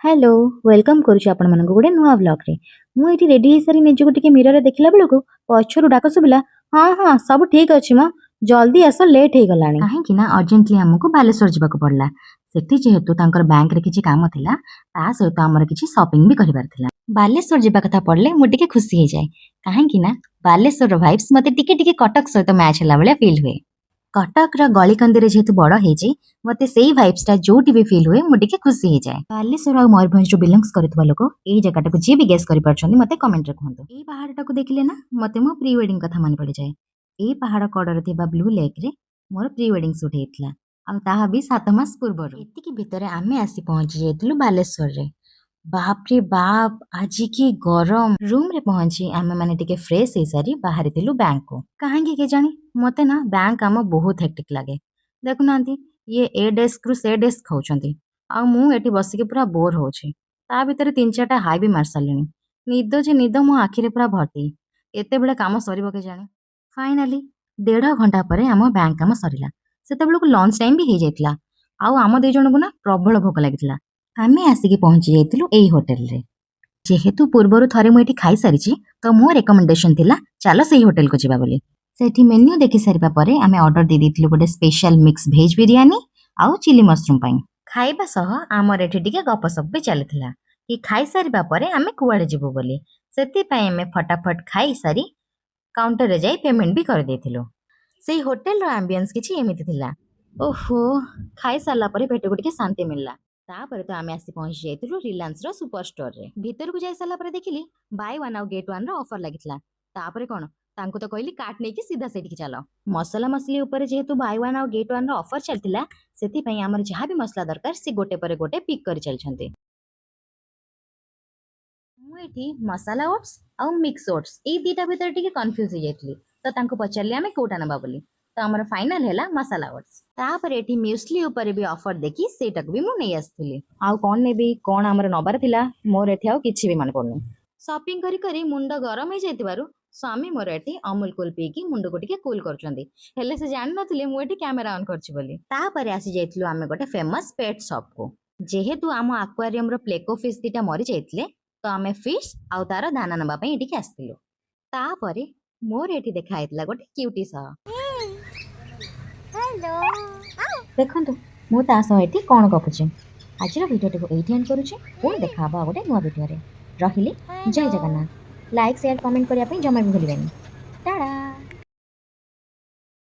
Hello welcome करुछु आपण मानक गोटे नुआ ब्लॉग रे मु एठी रेडी हे सारी निजको टिके मिरर रे देखिला बेलको पछरु डाक सुबिला। हाँ हाँ सब ठीक अछि म जल्दी आस लेट हे गलानी काहे कि ना अर्जेंटली हमको बालेश्वर जिबाको पड़ला। सेठी जेहेतु तांकर बैंक रे किछि काम थिला ता सहित हमर किछि शॉपिंग भी करिबार थिला। बालेश्वर जिबा कथा पड़ले मु टिके खुशी हे जाय काहे कि ना बालेश्वर रो वाइब्स मते टिके टिके कटक सहित मैच होला बळे फील हुए। कटक रा गली कंदी जेहेतु बड़ हे मते सेई वाइब्स टा जोटी भी फील हुए मु टिके खुशी हे जाय। बालेश्वर और मयूरभंज जो बिलोंग्स करथुवा लोक एई जगह को जे भी गेस करि परछन्ती मते कमेंट रे कहंतु। एई पहाड़ टा को देखिले ना मते मो प्री वेडिंग कथा मन पड़ि जाय। एई पहाड़ कड़र थिबा ब्लू लेक रे मोर प्री वेडिंग शूट हेतला आ ताहा भी 7 मास पूर्वरु। एतिकी भितरे आमे आसी पहुंची जेतलु बालेश्वर रे। बाप रे बाप आज की गरम रूम रे पहुंची आमे माने टिके फ्रेश हे सारी बाहर थिलु बैंक को काहेकि के जानी मते ना बैंक काम बहुत हेक्टिक लागे। देखु नांती ये ए डेस्क रु से डेस्क खाउछंती आ मु एठी बसिके पूरा बोर होछि। ता भितरे 3-4टा हाई भी मार सारलेनी निद जे निद मो आखि रे पूरा भर्ती एते बेले काम सरीबो के जाने। फाइनली 1.5 घंटा परे आम बैंक काम सरीला सेते बेलको लंच टाइम भी हे जाइतला आ आम दे जण को ना प्रबल भोक लागितला। आमे आसिके पहुंची जाइतिलु एई होटल रे जेहेतु पूर्वरु थरे मु एठी खाई सारिछि तो मो रिकमेंडेशन थिला चलो सेई होटल को जिबा बोली। सेठी मेन्यू देखि सारिबा परे आमे ऑर्डर दे दिथिलु गोटे स्पेशल मिक्स भेज बिरयानी आउ चिली मशरूम पाई खाइबा सह आमर एठी टिके गपसप भी चलिथिला कि खाई सारिबा परे आमे कुआडे जिबु बोली। सेति पई आमे फटाफट खाई सारी काउंटर रे जाई पेमेंट भी कर देथिलु। सेई होटल रो एम्बियंस किछि एमिति थिला। ओहो खाई सारला परे पेट को टिके शांति मिलला। तापर तो आमे आसी पहुंची जाइतिलु रिलायंस रो सुपर स्टोर रे भीतर को जाई सारला परे देखिली बाय वन आउ गेट वन रो ऑफर लागितला। तापर कोन तांको तो कहली कार्ड नेकी सीधा सेठी चलो मसला मसली ऊपर जेहेतु बाय वन आउ गेट वन रो ऑफर चलतिला सेति पई हमर जहा भी मसला दरकार से गोटे परे गोटे पिक कर चलछंती। मु एठी मसाला ओट्स आउ मिक्स ओट्स ए दीटा भीतर टिके कंफ्यूज हो जाइतली तो तांको पचारली आमे कोटा नबा बोली तो हमर फाइनल हैला मसाला ओट्स। तापर एठी म्यूस्ली ऊपर भी ऑफर देखी सेटक भी मु नै आस्थिली आउ कोन नेबी कोन हमर नबार थिला मोर एठी आउ किछि भी मन पड़नी। शॉपिंग करी करी मुंड गरम हे जाइतिबारु स्वामी मोर एठी अमूल कूल पी की मुंड को टिके कूल करछंती हेले से जानि नथिले मु एठी कैमरा ऑन करछि बोली। तापर आसी जाइतलु आमे गोटे फेमस पेट शॉप को जेहेतु आम एक्वेरियम रो प्लेको फिश दीटा मरि जाइतले तो आमे फिश आउ तार दाना नबा पई एठी आस्थिलु। तापरे मोर एठी देखा आइतला गोटे क्यूटी सा हेलो देखंतु मु ता सह एठी कोन गपुछि। आजिर वीडियो को एठी एंड करूछि पुणी देखा बा गोटे नुआ वीडियो रे रहिली। जय जगन्नाथ। लाइक शेयर कमेंट करिया पई जमा भी भूलिबेनी। टाटा।